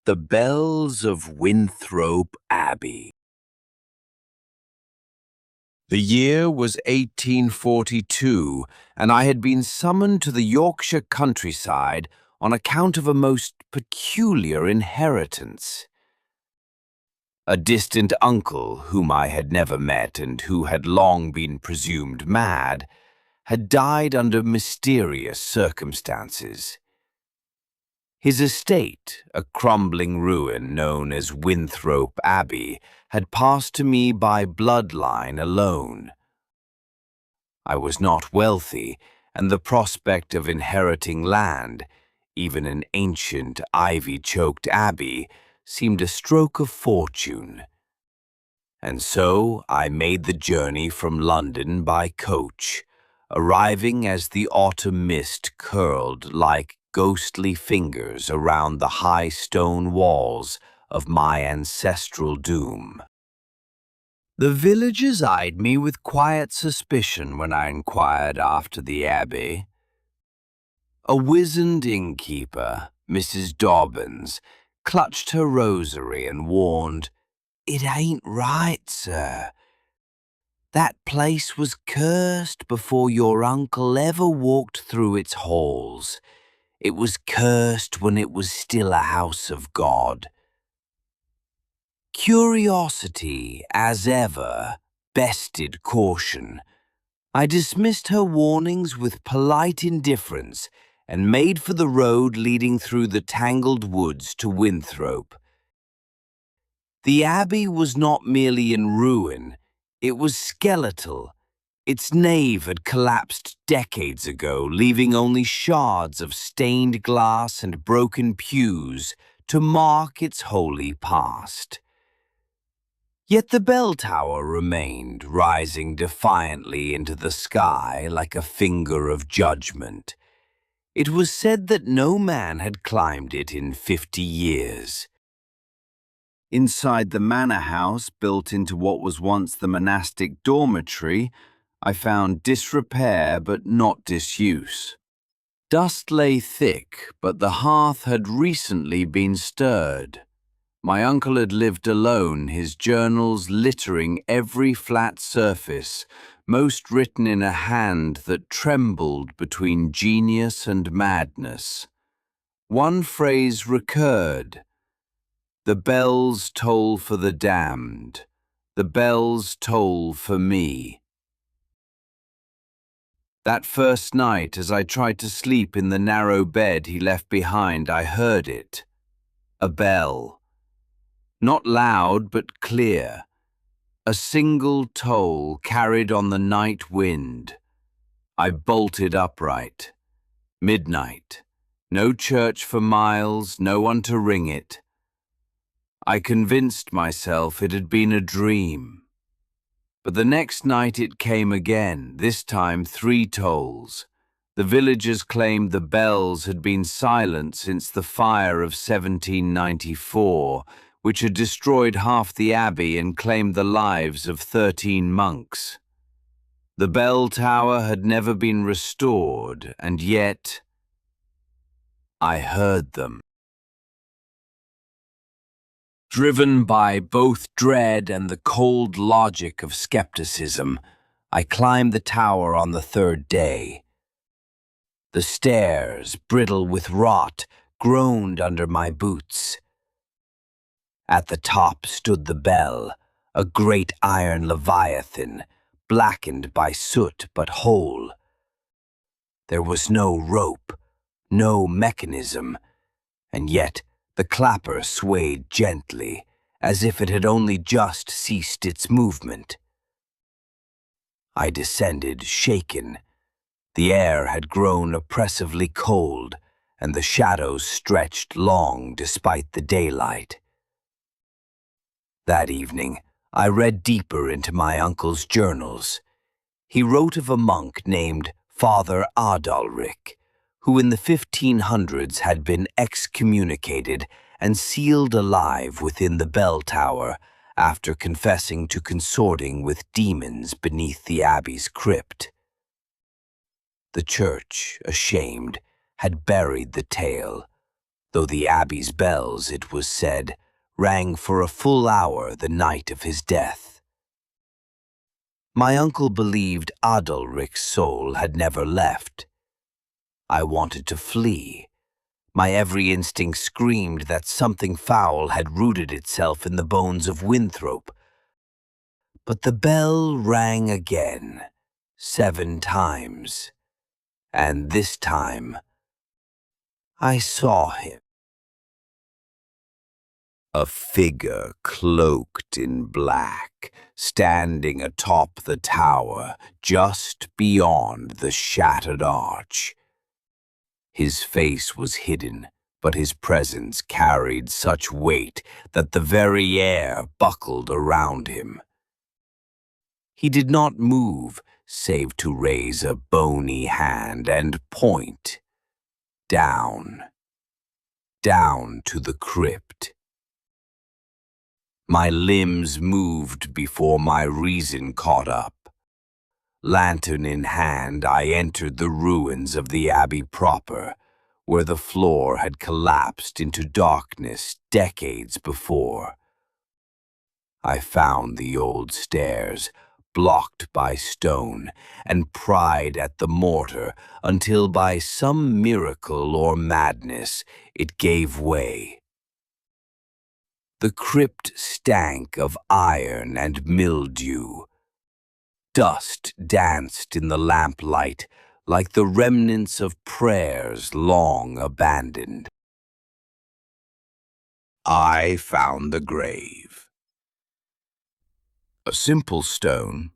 The Bells of Winthrope Abbey. The year was 1842, and I had been summoned to the Yorkshire countryside on account of a most peculiar inheritance. A distant uncle, whom I had never met and who had long been presumed mad, had died under mysterious circumstances. His estate, a crumbling ruin known as Winthrope Abbey, had passed to me by bloodline alone. I was not wealthy, and the prospect of inheriting land, even an ancient ivy-choked abbey, seemed a stroke of fortune. And so I made the journey from London by coach, arriving as the autumn mist curled like ghostly fingers around the high stone walls of my ancestral doom. The villagers eyed me with quiet suspicion when I inquired after the abbey. A wizened innkeeper, Mrs. Dobbins, clutched her rosary and warned, "It ain't right, sir. That place was cursed before your uncle ever walked through its halls. It was cursed when it was still a house of God." Curiosity, as ever, bested caution. I dismissed her warnings with polite indifference and made for the road leading through the tangled woods to Winthrope. The abbey was not merely in ruin, it was skeletal. Its nave had collapsed decades ago, leaving only shards of stained glass and broken pews to mark its holy past. Yet the bell tower remained, rising defiantly into the sky like a finger of judgment. It was said that no man had climbed it in 50 years. Inside the manor house, built into what was once the monastic dormitory, I found disrepair but not disuse. Dust lay thick, but the hearth had recently been stirred. My uncle had lived alone, his journals littering every flat surface, most written in a hand that trembled between genius and madness. One phrase recurred: "The bells toll for the damned. The bells toll for me." That first night, as I tried to sleep in the narrow bed he left behind, I heard it. A bell. Not loud, but clear. A single toll carried on the night wind. I bolted upright. Midnight. No church for miles, no one to ring it. I convinced myself it had been a dream. But the next night it came again, this time 3 tolls. The villagers claimed the bells had been silent since the fire of 1794, which had destroyed half the abbey and claimed the lives of 13 monks. The bell tower had never been restored, and yet I heard them. Driven by both dread and the cold logic of skepticism, I climbed the tower on the 3rd day. The stairs, brittle with rot, groaned under my boots. At the top stood the bell, a great iron leviathan, blackened by soot but whole. There was no rope, no mechanism, and yet the clapper swayed gently, as if it had only just ceased its movement. I descended, shaken. The air had grown oppressively cold, and the shadows stretched long despite the daylight. That evening, I read deeper into my uncle's journals. He wrote of a monk named Father Adalric, who in the 1500s had been excommunicated and sealed alive within the bell tower after confessing to consorting with demons beneath the abbey's crypt. The church, ashamed, had buried the tale. though the Abbey's bells, it was said, rang for a full hour the night of his death. My uncle believed Adalric's soul had never left. I wanted to flee. My every instinct screamed that something foul had rooted itself in the bones of Winthrope. But the bell rang again, 7 times, and this time I saw him. A figure cloaked in black, standing atop the tower, just beyond the shattered arch. His face was hidden, but his presence carried such weight that the very air buckled around him. He did not move, save to raise a bony hand and point. Down to the crypt. My limbs moved before my reason caught up. Lantern in hand, I entered the ruins of the Abbey proper, where the floor had collapsed into darkness decades before. I found the old stairs, blocked by stone, and pried at the mortar until by some miracle or madness it gave way. The crypt stank of iron and mildew. Dust danced in the lamplight like the remnants of prayers long abandoned. I found the grave. A simple stone,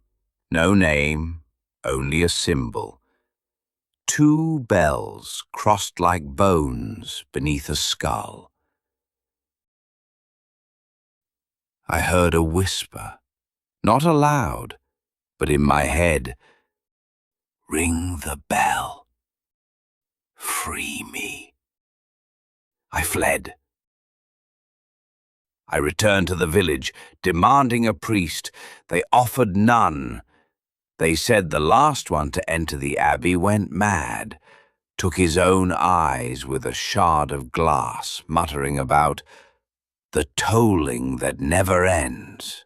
no name, only a symbol. 2 bells crossed like bones beneath a skull. I heard a whisper, not aloud, but in my head. Ring the bell. Free me. I fled. I returned to the village, demanding a priest. They offered none. They said the last one to enter the Abbey went mad, took his own eyes with a shard of glass, muttering about the tolling that never ends.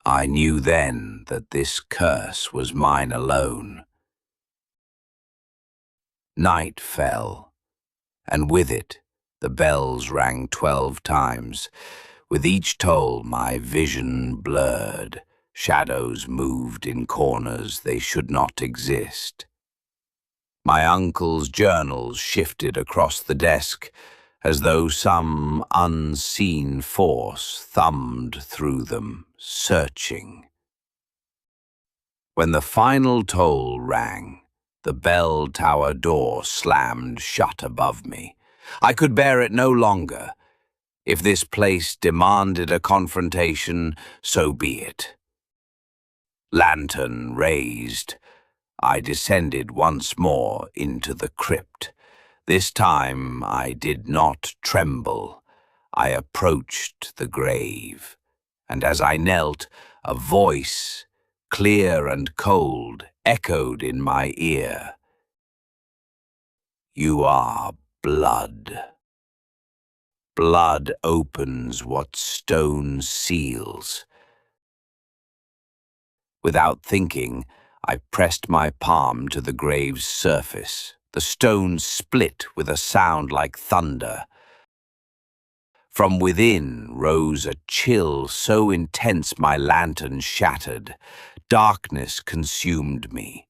I knew then that this curse was mine alone. Night fell, and with it the bells rang 12 times. With each toll my vision blurred, shadows moved in corners they should not exist. My uncle's journals shifted across the desk, as though some unseen force thumbed through them, searching. When the final toll rang, the bell tower door slammed shut above me. I could bear it no longer. If this place demanded a confrontation, so be it. Lantern raised, I descended once more into the crypt. This time I did not tremble. I approached the grave, and as I knelt, a voice, clear and cold, echoed in my ear. You are blood. Blood opens what stone seals. Without thinking, I pressed my palm to the grave's surface. The stone split with a sound like thunder. From within rose a chill so intense my lantern shattered. Darkness consumed me.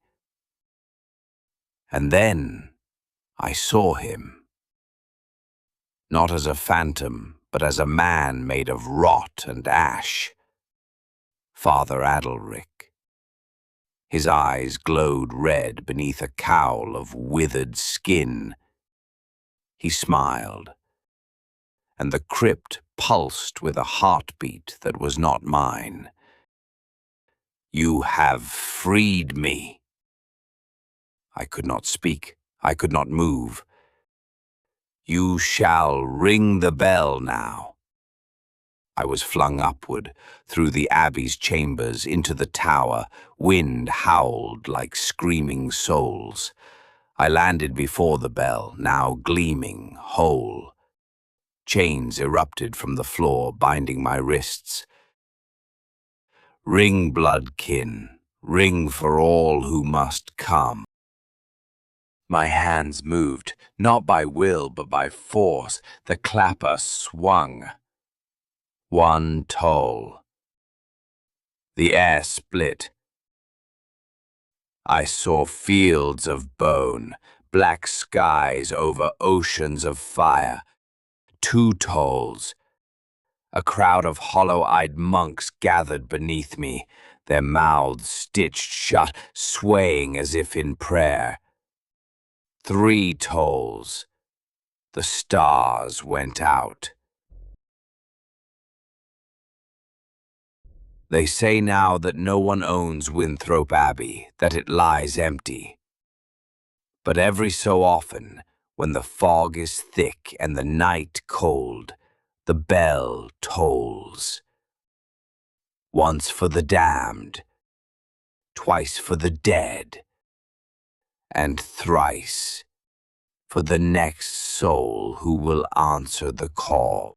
And then I saw him. Not as a phantom, but as a man made of rot and ash. Father Adalric. His eyes glowed red beneath a cowl of withered skin. He smiled, and the crypt pulsed with a heartbeat that was not mine. You have freed me. I could not speak. I could not move. You shall ring the bell now. I was flung upward, through the Abbey's chambers, into the tower. Wind howled like screaming souls. I landed before the bell, now gleaming, whole. Chains erupted from the floor, binding my wrists. Ring, bloodkin, ring for all who must come. My hands moved, not by will but by force. The clapper swung. One toll. The air split. I saw fields of bone, black skies over oceans of fire. Two tolls. A crowd of hollow-eyed monks gathered beneath me, their mouths stitched shut, swaying as if in prayer. Three tolls. The stars went out. They say now that no one owns Winthrope Abbey, that it lies empty. But every so often, when the fog is thick and the night cold, the bell tolls. Once for the damned, twice for the dead, and thrice for the next soul who will answer the call.